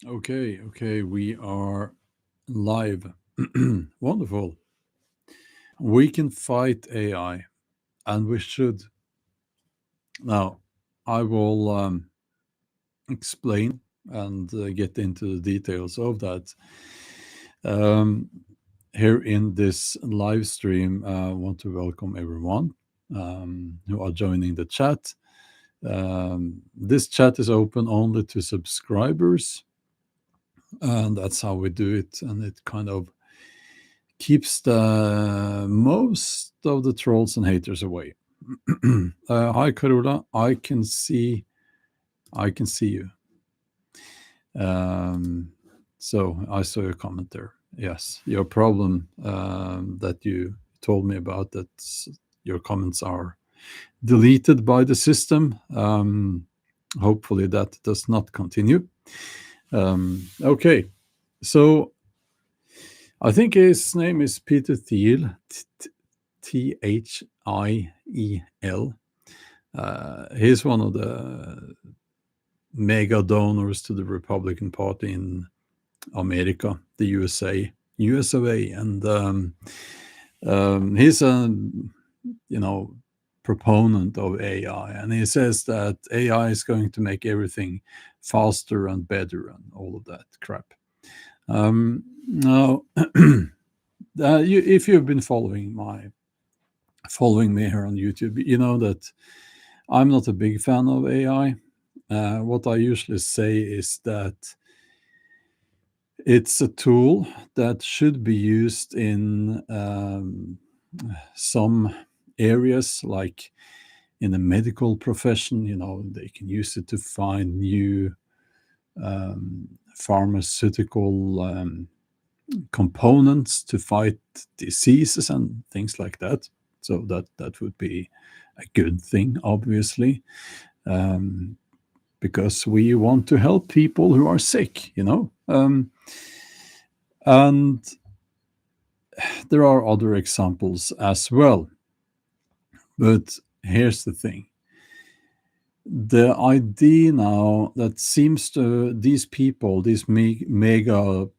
Okay, we are live. Wonderful. We can fight AI, and we should. Now, I will explain and get into the details of that. Um, Here in this live stream, I want to welcome everyone who are joining the chat. This chat is open only to subscribers, and that's how we do it. And it kind of keeps the most of the trolls and haters away. Hi, Carola. I can see you. Um, so I saw your comment there. Yes, your problem that you told me about, that your comments are deleted by the system. Hopefully that does not continue. Okay, so I think his name is Peter Thiel, Thiel. He's one of the mega donors to the Republican Party in America, the US of A, and he's a you know proponent of AI, and he says that AI is going to make everything faster and better and all of that crap. Now, if you've been following me here on YouTube, you know that I'm not a big fan of AI. What I usually say is that it's a tool that should be used in some areas, like in the medical profession. They can use it to find new pharmaceutical components to fight diseases and things like that. So that would be a good thing, obviously, um, because we want to help people who are sick. And there are other examples as well. But here's the thing. The idea now that seems to these people, these mega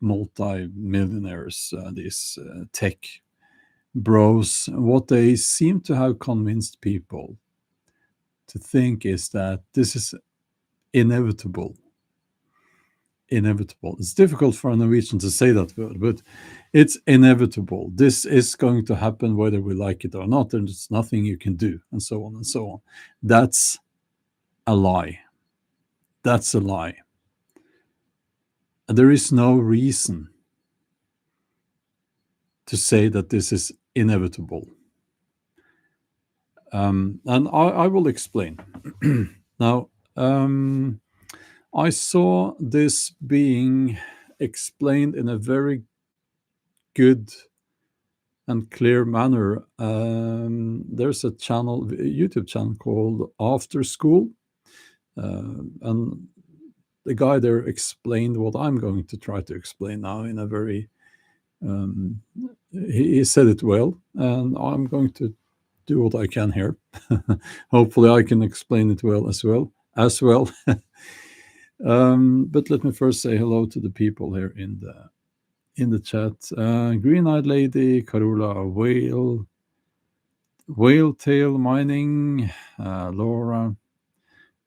multi-millionaires, these tech bros, what they seem to have convinced people to think is that this is inevitable. Inevitable. It's difficult for a Norwegian to say that word, but it's inevitable. This is going to happen whether we like it or not. There's nothing you can do, and so on and so on. That's a lie. That's a lie. There is no reason to say that this is inevitable. And I will explain. Now, I saw this being explained in a very good and clear manner. There's a YouTube channel called After School, and the guy there explained what I'm going to try to explain now in a very he said it well, and I'm going to do what I can here. Hopefully I can explain it well as well. But let me first say hello to the people here in the chat. Green-eyed lady, Carola, whale tail mining, Laura,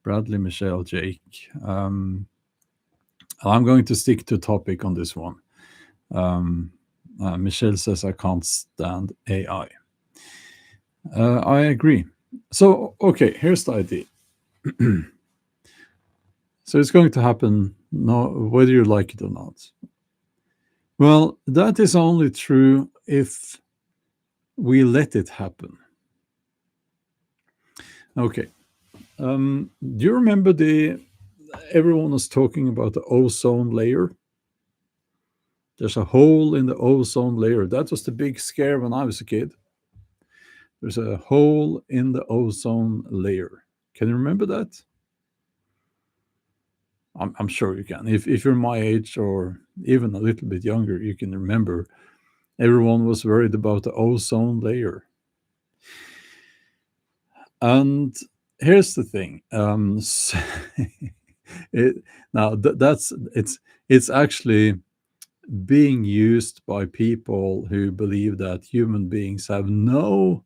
Bradley, Michelle, Jake. I'm going to stick to topic on this one. Michelle says I can't stand AI. I agree. So, okay, here's the idea. So it's going to happen, whether you like it or not. Well, that is only true if we let it happen. Okay. Do you remember everyone was talking about the ozone layer? There's a hole in the ozone layer. That was the big scare when I was a kid. There's a hole in the ozone layer. Can you remember that? I'm sure you can. If you're my age or even a little bit younger, you can remember everyone was worried about the ozone layer. And here's the thing. it, now it's actually being used by people who believe that human beings have no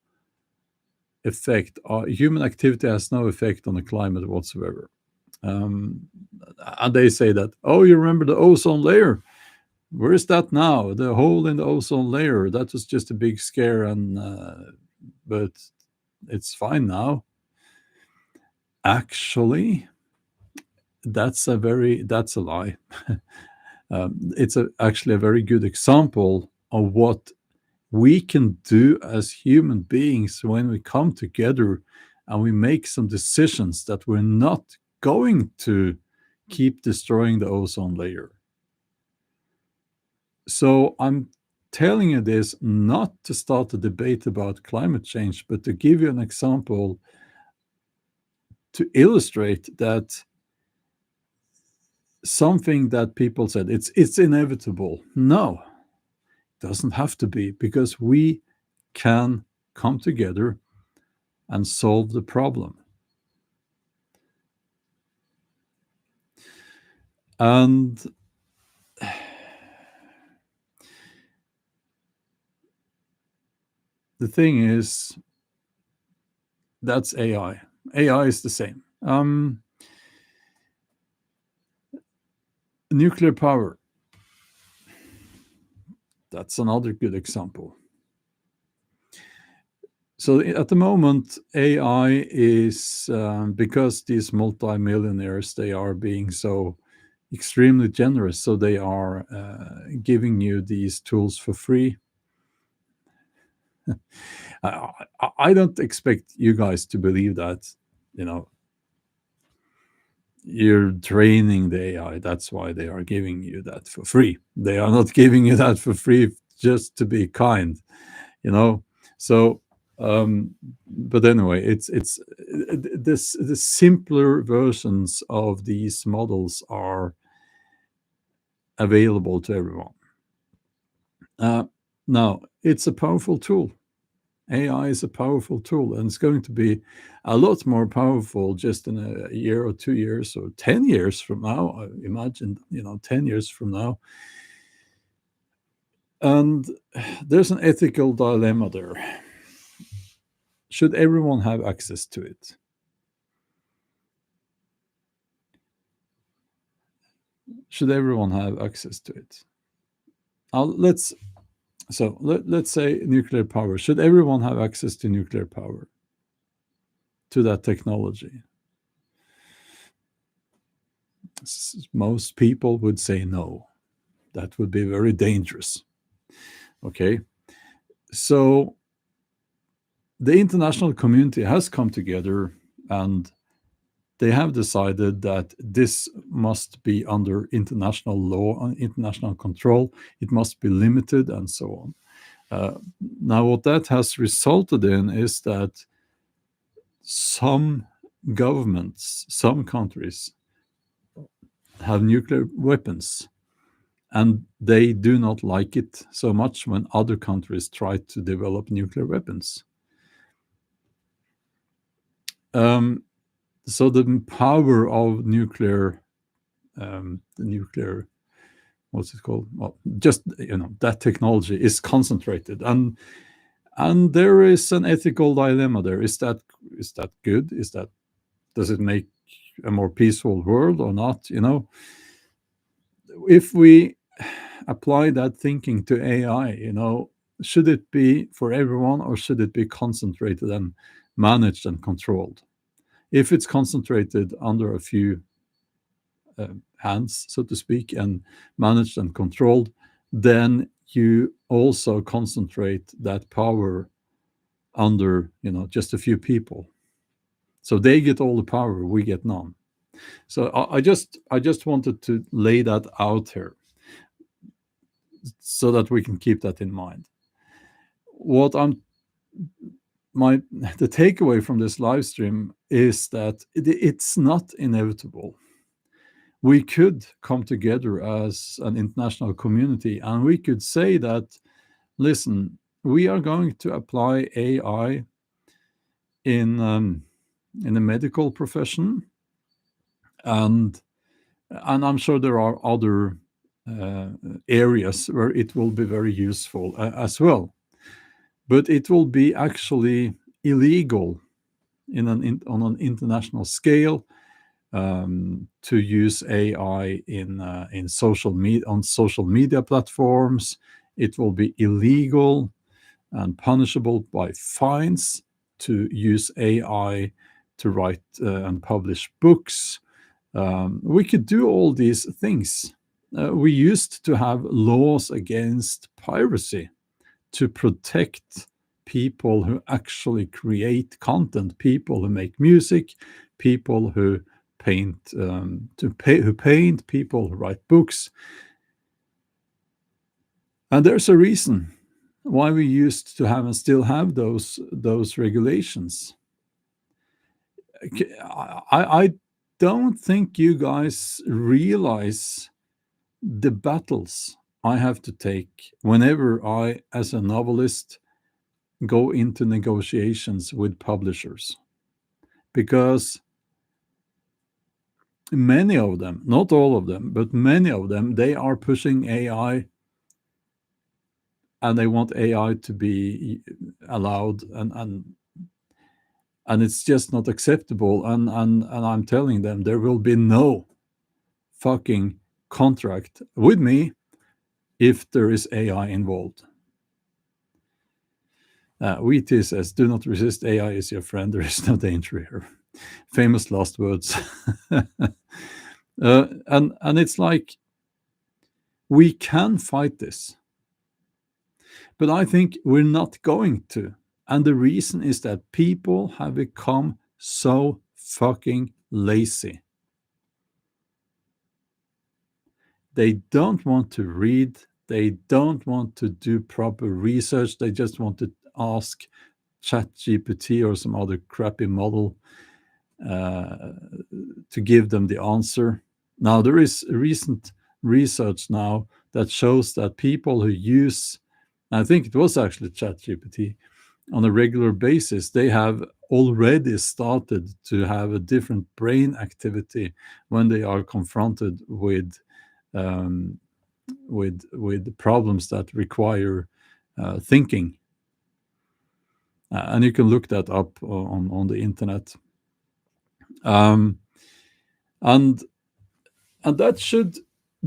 effect, or human activity has no effect on the climate whatsoever. Um, and they say that, oh, you remember the ozone layer? Where is that now? The hole in the ozone layer, that was just a big scare, and but it's fine now. Actually, that's a lie. It's actually a very good example of what we can do as human beings when we come together and we make some decisions that we're not going to keep destroying the ozone layer. So I'm telling you this not to start a debate about climate change, but to give you an example to illustrate that something that people said it's inevitable. No, it doesn't have to be, because we can come together and solve the problem. And the thing is, that's AI. AI is the same. Nuclear power, that's another good example. So at the moment, AI is, because these multimillionaires, they are being so extremely generous, so they are giving you these tools for free. I don't expect you guys to believe that, you know, you're training the AI. That's why they are giving you that for free. They are not giving you that for free just to be kind, you know. So, but anyway, it's this the simpler versions of these models are available to everyone. Uh, Now, it's a powerful tool. AI is a powerful tool, and it's going to be a lot more powerful just in a year or 2 years or 10 years from now. I imagine, 10 years from now. And there's an ethical dilemma there. Should everyone have access to it? Should everyone have access to it? Let's let's say nuclear power. Should everyone have access to nuclear power, to that technology? Most people would say no. That would be very dangerous. Okay, so the international community has come together and they have decided that this must be under international law and international control. It must be limited and so on. Now, what that has resulted in is that some governments, some countries have nuclear weapons, and they do not like it so much when other countries try to develop nuclear weapons. So the power of the nuclear, what's it called? Well, just that technology is concentrated, and there is an ethical dilemma there. Is that good? Does it make a more peaceful world or not? If we apply that thinking to AI, should it be for everyone or should it be concentrated and managed and controlled? If it's concentrated under a few hands, so to speak, and managed and controlled, then you also concentrate that power under just a few people. So they get all the power, we get none. So I just wanted to lay that out here so that we can keep that in mind. What I'm my The takeaway from this live stream is that it's not inevitable. We could come together as an international community and we could say that, listen, we are going to apply AI in the medical profession, and And I'm sure there are other uh, areas where it will be very useful as well. But it will be actually illegal on an international scale to use AI in social media on social media platforms. It will be illegal and punishable by fines to use AI to write and publish books. We could do all these things. We used to have laws against piracy to protect people who actually create content, people who make music, people who who paint, people who write books. And there's a reason why we used to have and still have those regulations. I don't think you guys realize the battles I have to take whenever I, as a novelist, go into negotiations with publishers, because many of them, not all of them, but many of them, they are pushing AI, and they want AI to be allowed, and it's just not acceptable. And I'm telling them there will be no fucking contract with me if there is AI involved. WT says, "Do not resist. AI is your friend. There is no danger here." Famous last words. And it's like we can fight this, but I think we're not going to. And the reason is that people have become so fucking lazy. They don't want to read. They don't want to do proper research. They just want to ask ChatGPT or some other crappy model uh, to give them the answer. Now, there is recent research now that shows that people who use, I think it was actually ChatGPT, on a regular basis, they have already started to have a different brain activity when they are confronted um, with problems that require thinking. And you can look that up on the internet. Um, and and that should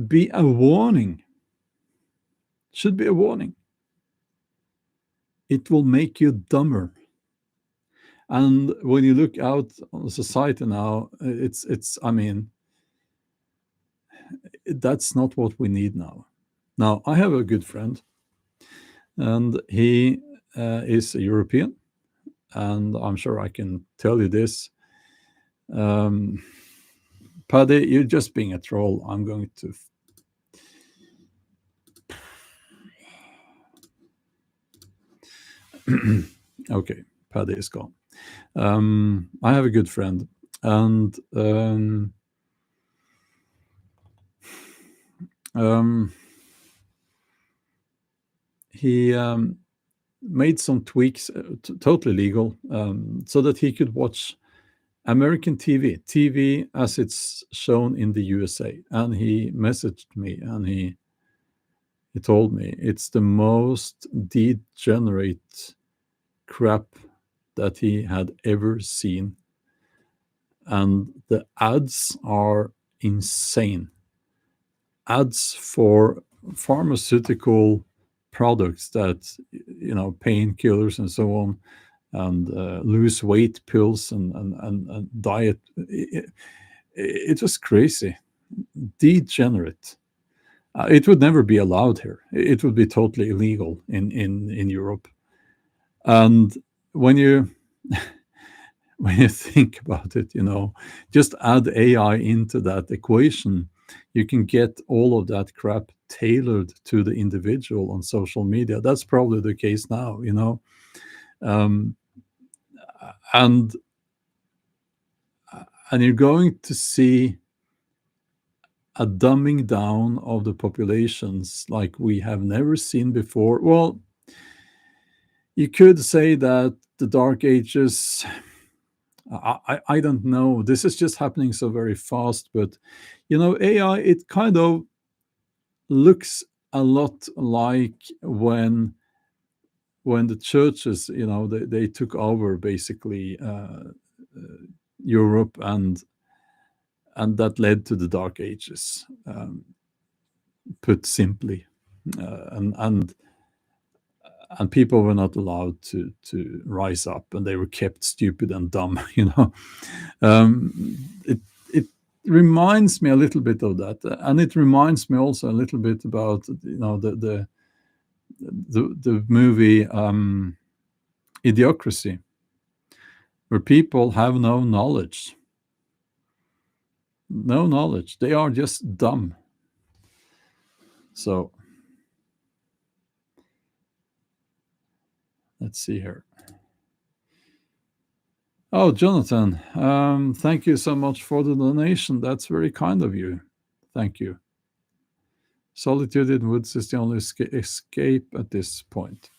be a warning. Should be a warning. It will make you dumber. And when you look out on society now, it's I mean, that's not what we need now. Now, I have a good friend, and he is a European, and I'm sure I can tell you this. Um, Paddy, you're just being a troll. I'm going to. Okay, Paddy is gone. I have a good friend, and um, he made some tweaks, totally legal, so that he could watch American TV as it's shown in the USA. And he messaged me, and he told me it's the most degenerate crap that he had ever seen, and the ads are insane. Ads for pharmaceutical products that, painkillers and so on, and lose weight pills and diet. It was crazy, degenerate. It would never be allowed here. It would be totally illegal in Europe. And when you when you think about it, just add AI into that equation, you can get all of that crap tailored to the individual on social media. That's probably the case now. Um, and and you're going to see a dumbing down of the populations like we have never seen before. Well, you could say that the Dark Ages I don't know. This is just happening so very fast, but AI, it kind of looks a lot like when the churches, they took over basically Europe, and that led to the Dark Ages, put simply, and people were not allowed to rise up, and they were kept stupid and dumb. It reminds me a little bit of that, and it reminds me also a little bit about the movie Idiocracy, where people have no knowledge. No knowledge. They are just dumb. So let's see here. Oh, Jonathan, thank you so much for the donation. That's very kind of you. Thank you. Solitude in woods is the only escape at this point.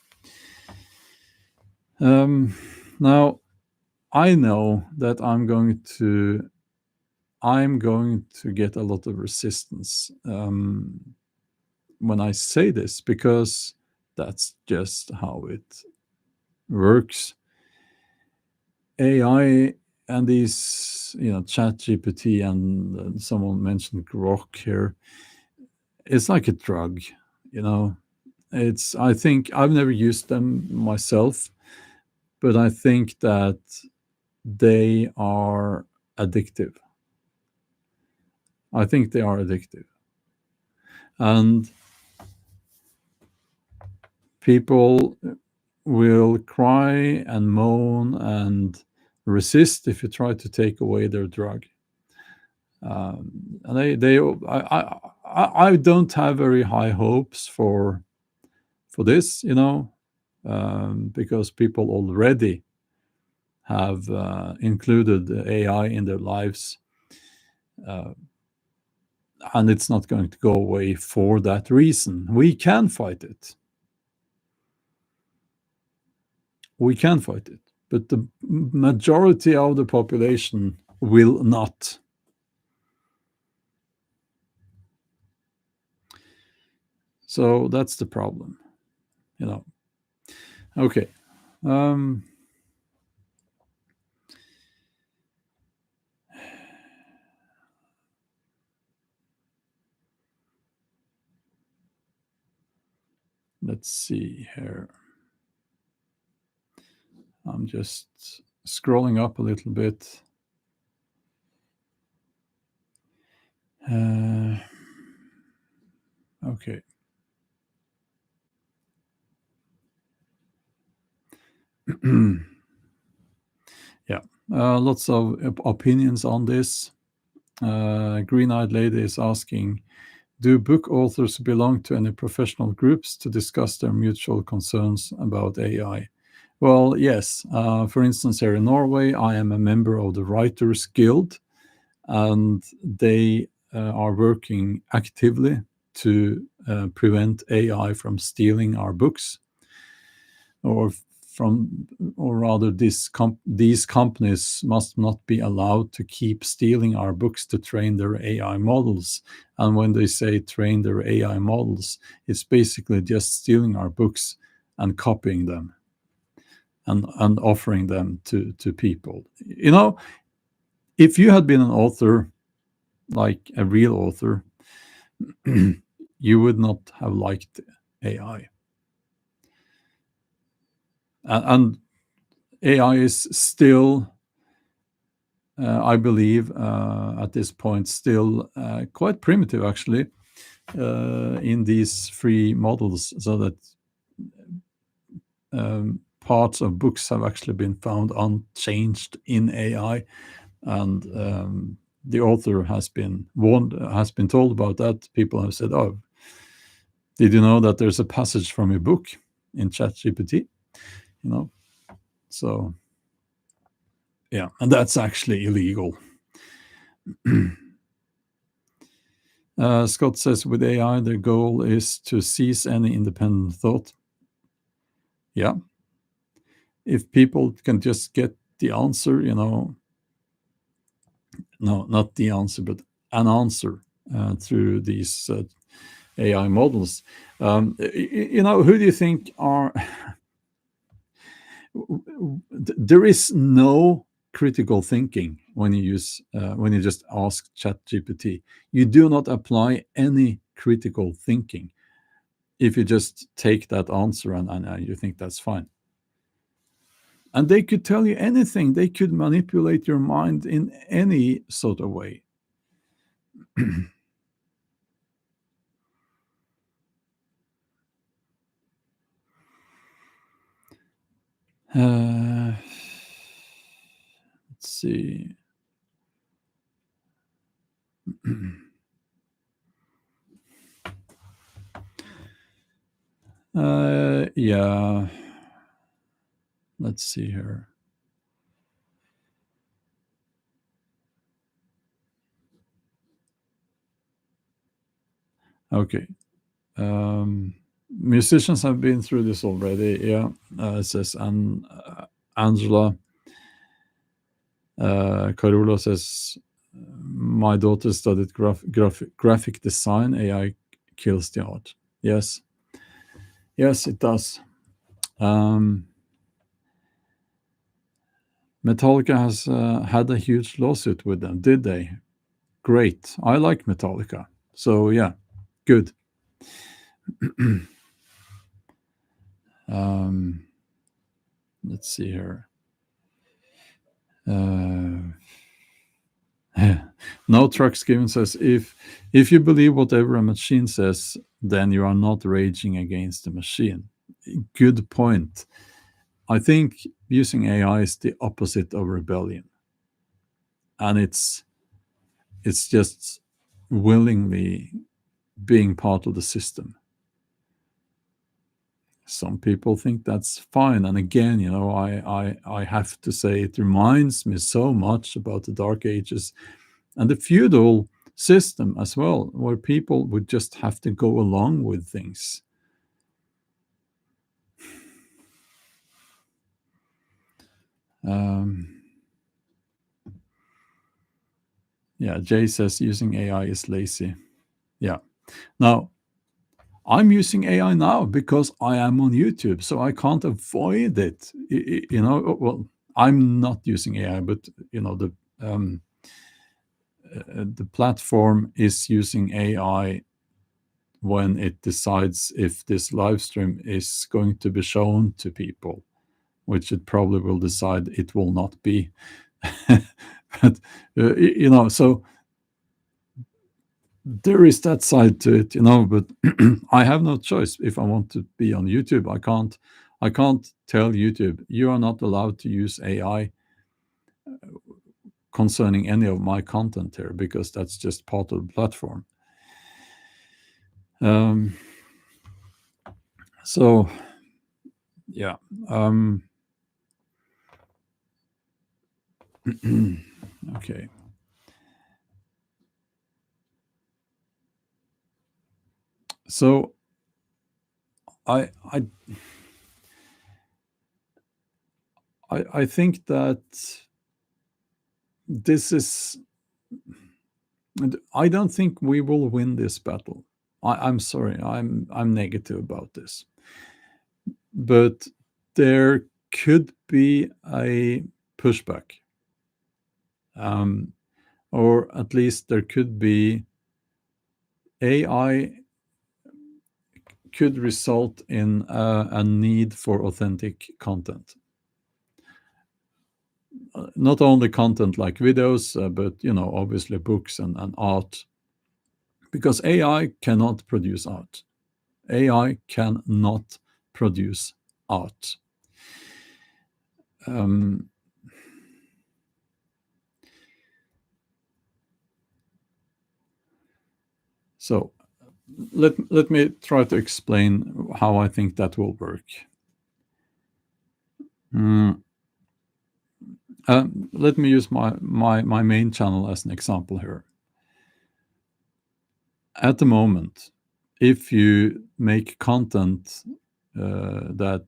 Now, I know that I'm going to get a lot of resistance when I say this, because that's just how it works. AI and these, Chat GPT, and someone mentioned Grok here. It's like a drug, I think I've never used them myself, but I think that they are addictive. I think they are addictive. And people will cry and moan and resist if you try to take away their drug. And I don't have very high hopes for this, because people already have included AI in their lives, and it's not going to go away for that reason. We can fight it. We can fight it, but the majority of the population will not. So that's the problem, Okay. Let's see here. I'm just scrolling up a little bit. Okay. Yeah, lots of opinions on this. Green-eyed lady is asking, do book authors belong to any professional groups to discuss their mutual concerns about AI? Well, yes. For instance, here in Norway, I am a member of the Writers Guild, and they are working actively to prevent AI from stealing our books, or rather, these companies must not be allowed to keep stealing our books to train their AI models. And when they say train their AI models, it's basically just stealing our books and copying them and offering them to people. If you had been an author, like a real author, you would not have liked AI. And AI is still, I believe, at this point, still quite primitive, actually, in these free models, so that parts of books have actually been found unchanged in AI, and the author has been warned, has been told about that. People have said, "Oh, did you know that there's a passage from your book in ChatGPT?" So yeah, and that's actually illegal. Scott says, with AI, their goal is to seize any independent thought. Yeah. If people can just get the answer, no, not the answer, but an answer through these AI models. Who do you think are? There is no critical thinking when you just ask ChatGPT. You do not apply any critical thinking if you just take that answer and you think that's fine. And they could tell you anything. They could manipulate your mind in any sort of way. Let's see. Yeah. Let's see here. Okay. Musicians have been through this already. Yeah. It says, and Angela Carola says, my daughter studied graphic design. AI kills the art. Yes. Yes, it does. Metallica has had a huge lawsuit with them, did they? Great. I like Metallica. So, yeah, good. Let's see here. No Trucks Given says, if you believe whatever a machine says, then you are not raging against the machine. Good point. I think using AI is the opposite of rebellion, and it's just willingly being part of the system. Some people think that's fine, and again, I have to say it reminds me so much about the Dark Ages and the feudal system as well, where people would just have to go along with things. Yeah, Jay says using AI is lazy. Yeah. Now, I'm using AI now because I am on YouTube, so I can't avoid it. Well, I'm not using AI, but the platform is using AI when it decides if this live stream is going to be shown to people, which it probably will decide it will not be. But so there is that side to it, but I have no choice. If I want to be on YouTube, I can't tell YouTube you are not allowed to use AI concerning any of my content here, because that's just part of the platform. So yeah. Okay. So I think that this is. I don't think we will win this battle. I'm sorry. I'm negative about this, but there could be a pushback, or at least there could be AI could result in a need for authentic content. Not only content like videos, but obviously books and art, because AI cannot produce art. AI cannot produce art. So let me try to explain how I think that will work. Let me use my main channel as an example here. At the moment, if you make content that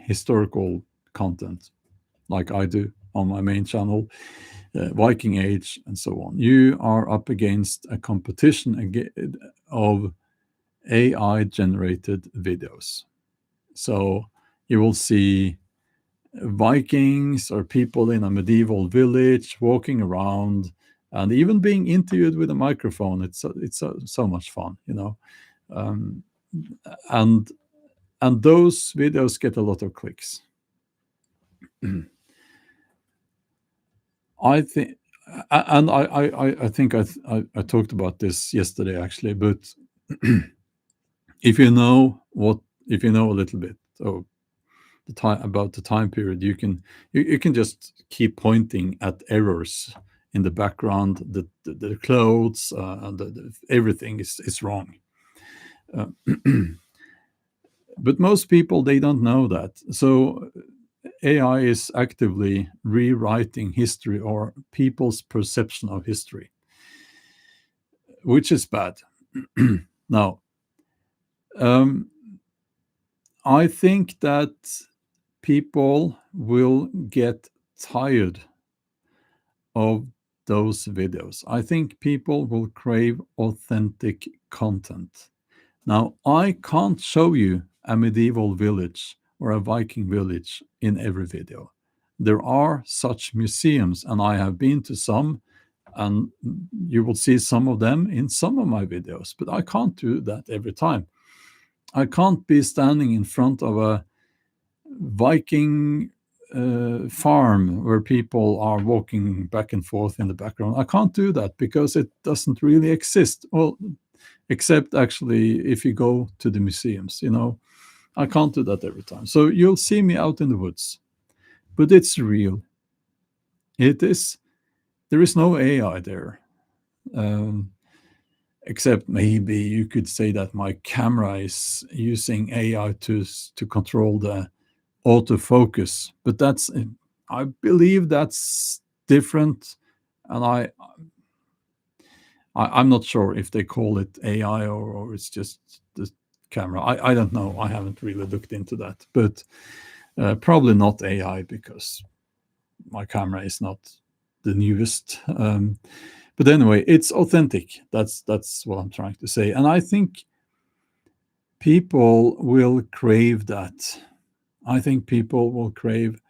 historical content, like I do, on my main channel, Viking Age, and so on. You are up against a competition of AI generated videos. So you will see Vikings or people in a medieval village walking around and even being interviewed with a microphone. So much fun, you know. Um, and and those videos get a lot of clicks. I think, and I think I talked about this yesterday actually, but if you know what if you know a little bit of the time about the time period, you can just keep pointing at errors in the background. The clothes and everything is wrong. Uh, but most people, they don't know that. So AI is actively rewriting history or people's perception of history, which is bad. Now, um, I think that people will get tired of those videos. I think people will crave authentic content. Now, I can't show you a medieval village or a Viking village in every video. There are such museums, and I have been to some, and you will see some of them in some of my videos, but I can't do that every time. I can't be standing in front of a Viking farm where people are walking back and forth in the background. I can't do that because it doesn't really exist. Well, except actually if you go to the museums, you know, I can't do that every time. So you'll see me out in the woods, but it's real. It is. There is no AI there. Um, Except maybe you could say that my camera is using AI to control the autofocus, but that's I believe that's different, and I'm not sure if they call it AI or it's just the camera. I don't know. I haven't really looked into that, but probably not AI because my camera is not the newest. But anyway, it's authentic. That's what I'm trying to say, and I think people will crave that. I think people will crave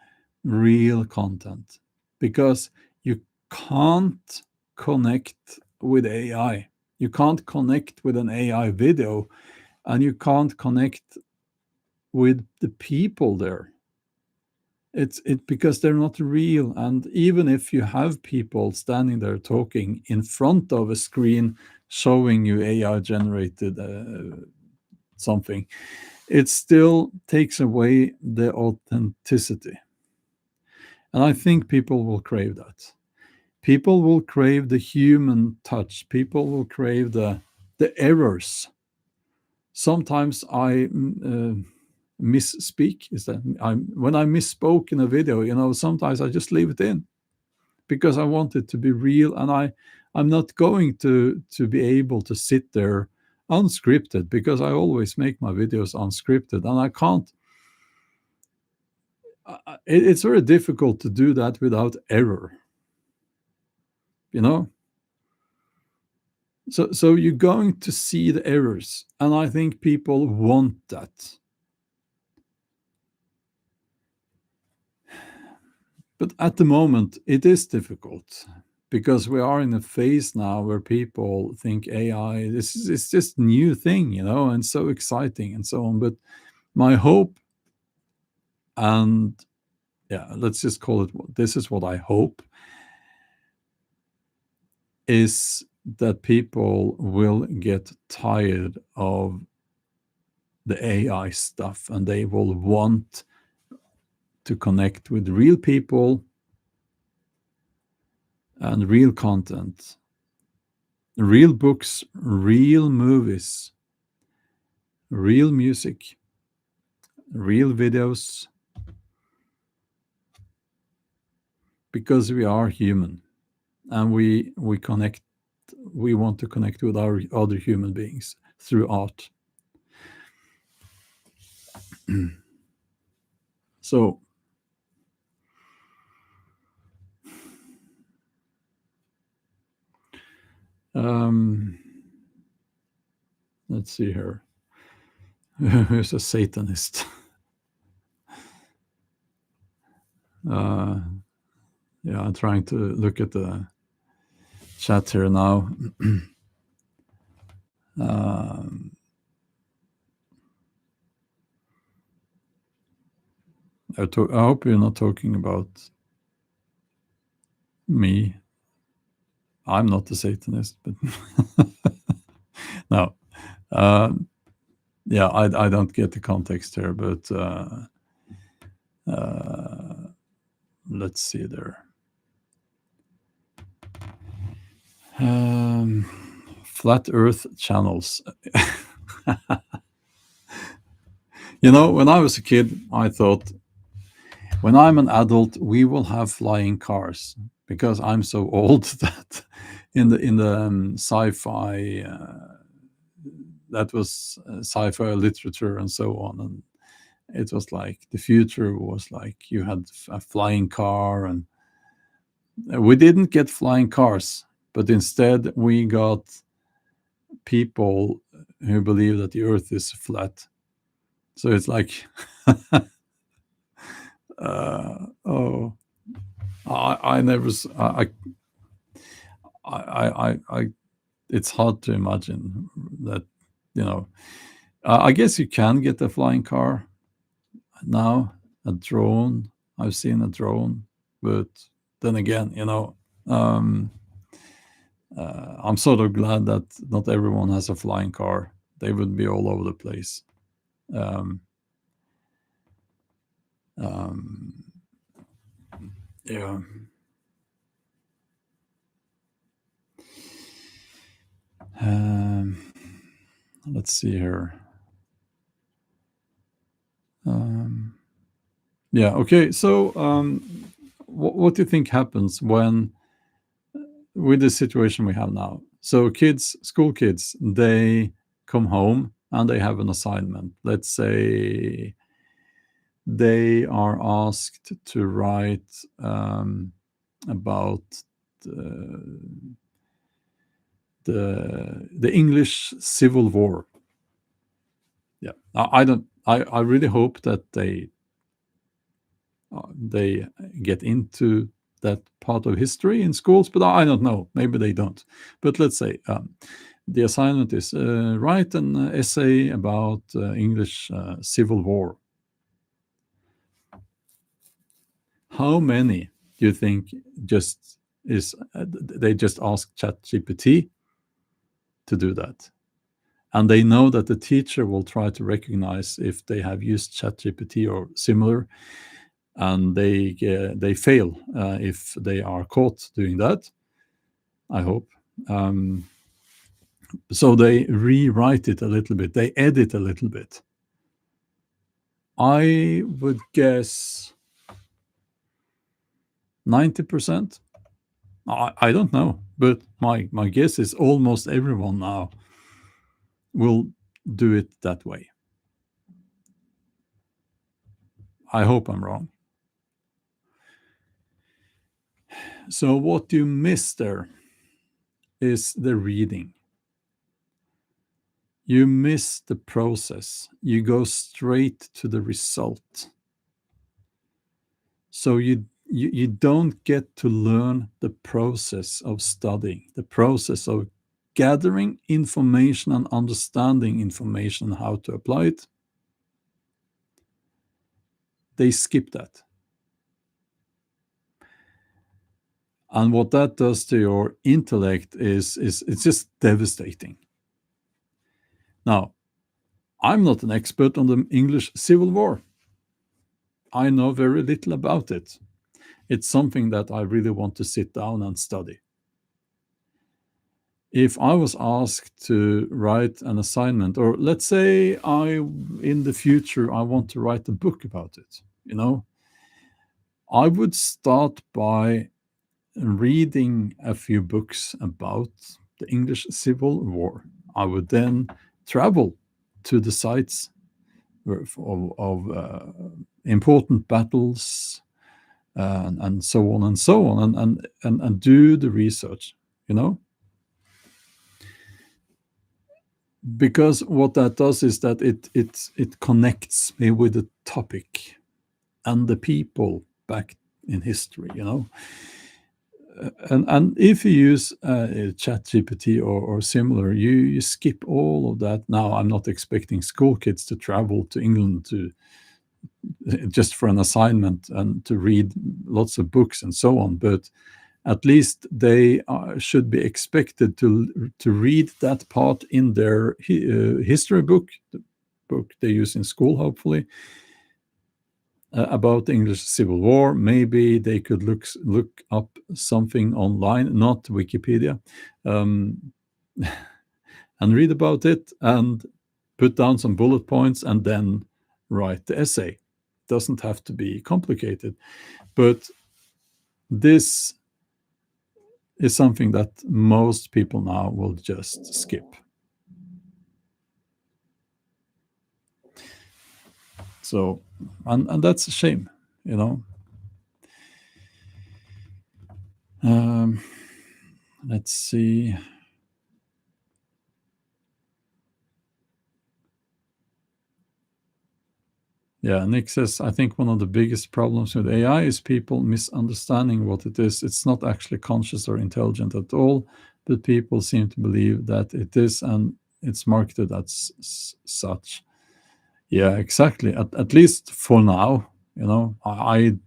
real content because you can't connect with AI. You can't connect with an AI video and you can't connect with the people there. It's because they're not real. And even if you have people standing there talking in front of a screen showing you AI generated something, it still takes away the authenticity. And I think people will crave that. People will crave the human touch. People will crave the errors. Sometimes I misspeak. Is that when I misspoke in a video? You know, sometimes I just leave it in because I want it to be real, and I'm not going to be able to sit there unscripted because I always make my videos unscripted, and I can't. It's very difficult to do that without error. You know, so you're going to see the errors, and I think people want that. But at the moment, it is difficult because we are in a phase now where people think AI this is it's just new thing, you know, and so exciting and so on. But my hope, and yeah, let's just call it this is what I hope, is that people will get tired of the AI stuff and they will want to connect with real people and real content, real books, real movies, real music, real videos, because we are human and we connect. We want to connect with our other human beings through art. So Um, let's see here. Who's a Satanist? Uh, yeah, I'm trying to look at the chat here now. um, I hope you're not talking about me. I'm not a Satanist, but no. Yeah, I don't get the context here, but let's see there. Flat Earth channels. When I was a kid, I thought, when I'm an adult, we will have flying cars, because I'm so old that in the sci-fi, that was sci-fi literature and so on, and it was like the future was like you had a flying car, and we didn't get flying cars, but instead we got people who believe that the Earth is flat. So it's like, oh, I never, I, it's hard to imagine that, you know, I guess you can get a flying car now, a drone. I've seen a drone, but then again, um, I'm sort of glad that not everyone has a flying car. They would be all over the place. Um, um, yeah. Um, let's see here. Yeah. Okay. So, what do you think happens with the situation we have now? So, school kids, they come home and they have an assignment. Let's say they are asked to write about the, the English Civil War. Yeah, I don't. I really hope that they get into that part of history in schools, but I don't know. Maybe they don't. But let's say the assignment is write an essay about English Civil War. How many do you think just is they just ask ChatGPT to do that? And they know that the teacher will try to recognize if they have used ChatGPT or similar, and they fail if they are caught doing that. I hope. So they rewrite it a little bit. They edit a little bit. I would guess 90%. I don't know, but my guess is almost everyone now will do it that way. I hope I'm wrong. So what you miss there is the reading. You miss the process. You go straight to the result. So you don't get to learn the process of studying, the process of gathering information and understanding information, how to apply it. They skip that. And what that does to your intellect is it's just devastating. Now, I'm not an expert on the English Civil War. I know very little about it. It's something that I really want to sit down and study. If I was asked to write an assignment, or let's say in the future I want to write a book about it, I would start by reading a few books about the English Civil War. I would then travel to the sites of important battles, and so on and so on, and do the research. because what that does is that it connects me with the topic and the people back in history, and if you use chat gpt or similar, you skip all of that. Now, I'm not expecting school kids to travel to England to just for an assignment and to read lots of books and so on, but at least they should be expected to read that part in their history book, the book they use in school, hopefully, about the English Civil War. Maybe they could look up something online, not Wikipedia, um, and read about it and put down some bullet points and then write the essay. Doesn't have to be complicated, but this is something that most people now will just skip. So, and that's a shame, you know. Let's see. Yeah, Nick says, I think one of the biggest problems with AI is people misunderstanding what it is. It's not actually conscious or intelligent at all, but people seem to believe that it is, and it's marketed as such. Yeah, exactly. At least for now, I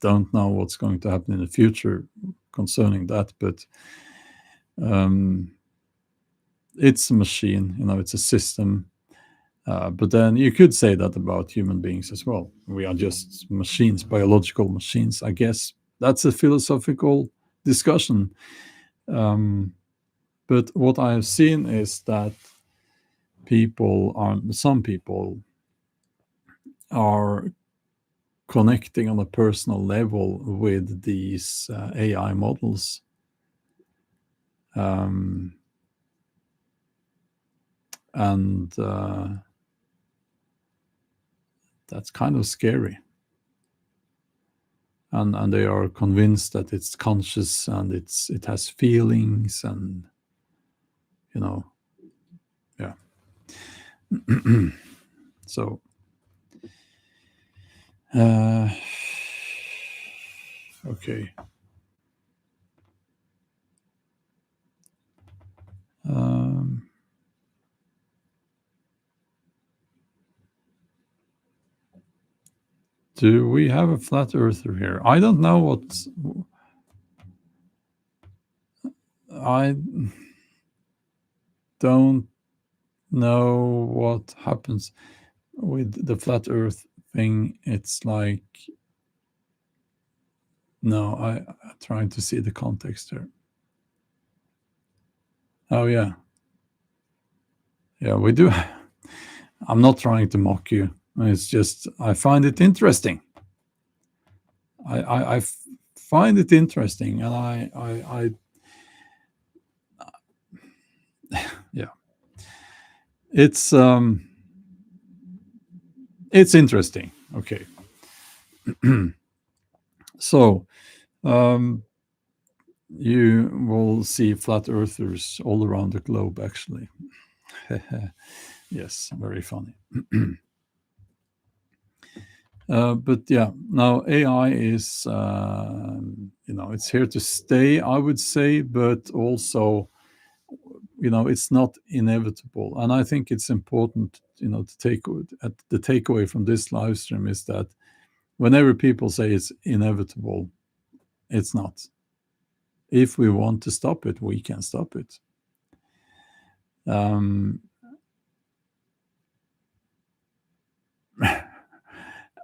don't know what's going to happen in the future concerning that, but it's a machine, it's a system. But then you could say that about human beings as well. We are just machines, biological machines, I guess. That's a philosophical discussion. But what I have seen is that some people are connecting on a personal level with these AI models. And that's kind of scary. And they are convinced that it's conscious and it has feelings, and yeah. So okay. Do we have a flat earther here? I don't know what I don't know what happens with the flat earth thing. It's like, no, I'm trying to see the context here. Oh yeah, we do. I'm not trying to mock you. It's just I find it interesting. I find it interesting, and I yeah, it's interesting. Okay. So you will see flat earthers all around the globe, actually. Yes, very funny. But yeah, now AI is, it's here to stay, I would say, but also, it's not inevitable. And I think it's important, to take the takeaway from this live stream is that whenever people say it's inevitable, it's not. If we want to stop it, we can stop it.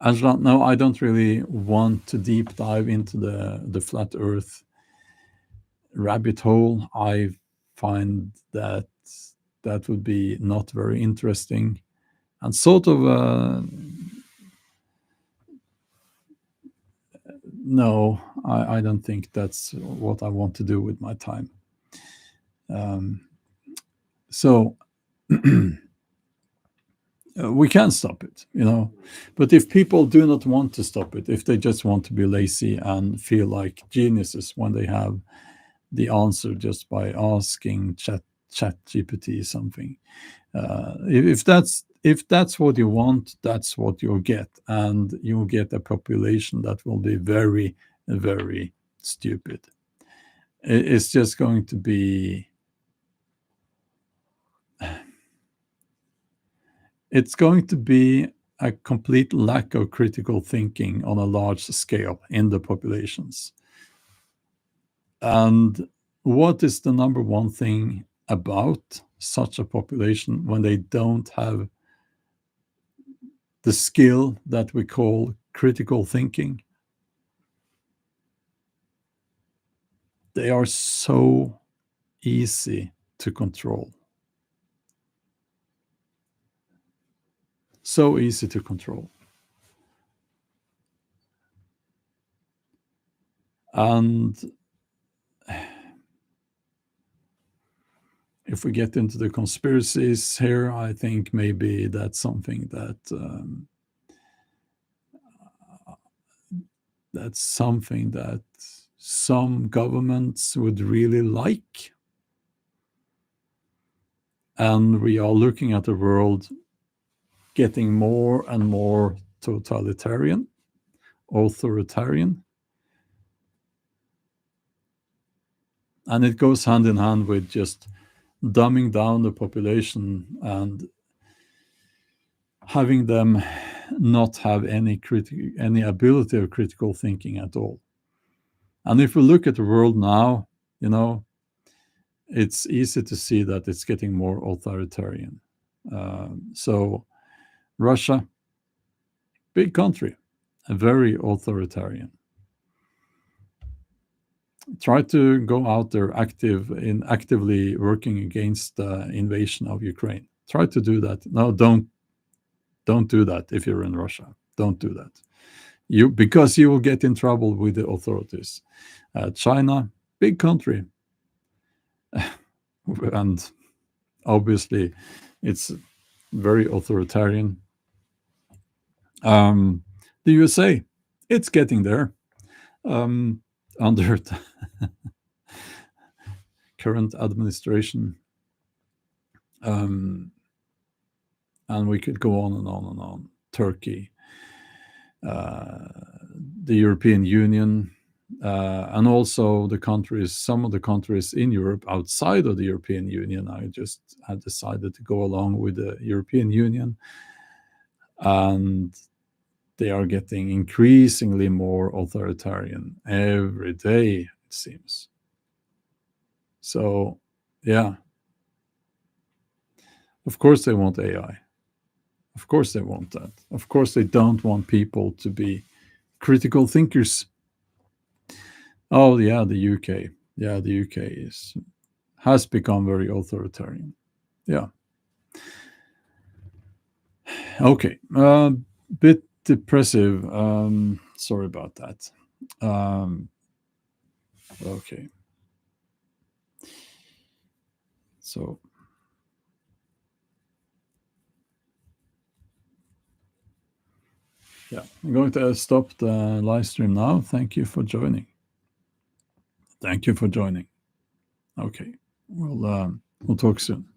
Angela, no, I don't really want to deep dive into the flat Earth rabbit hole. I find that would be not very interesting, and sort of no, I don't think that's what I want to do with my time. So we can stop it, but if people do not want to stop it, if they just want to be lazy and feel like geniuses when they have the answer just by asking chat GPT something, If that's what you want, that's what you'll get, and you'll get a population that will be very, very stupid. It's just going to be. It's going to be a complete lack of critical thinking on a large scale in the populations. And what is the number one thing about such a population when they don't have the skill that we call critical thinking? They are so easy to control. So easy to control. And if we get into the conspiracies here, I think maybe that's something that some governments would really like. And we are looking at the world getting more and more totalitarian, authoritarian. And it goes hand in hand with just dumbing down the population and having them not have any ability of critical thinking at all. And if we look at the world now, it's easy to see that it's getting more authoritarian. So Russia, big country, very authoritarian. Try to go out there actively working against the invasion of Ukraine. Try to do that. No, don't do that if you're in Russia. Don't do that. Because you will get in trouble with the authorities. China, big country, and obviously it's very authoritarian. The USA, it's getting there. Under the current administration. And we could go on and on and on. Turkey, the European Union, and also some of the countries in Europe outside of the European Union. I just had decided to go along with the European Union, and they are getting increasingly more authoritarian every day, it seems. So, yeah. Of course they want AI. Of course they want that. Of course they don't want people to be critical thinkers. Oh yeah, the UK. Yeah, the UK has become very authoritarian. Yeah. Okay. Bit depressive. Sorry about that. Okay. So yeah, I'm going to stop the live stream now. Thank you for joining. Thank you for joining. Okay. We'll talk soon.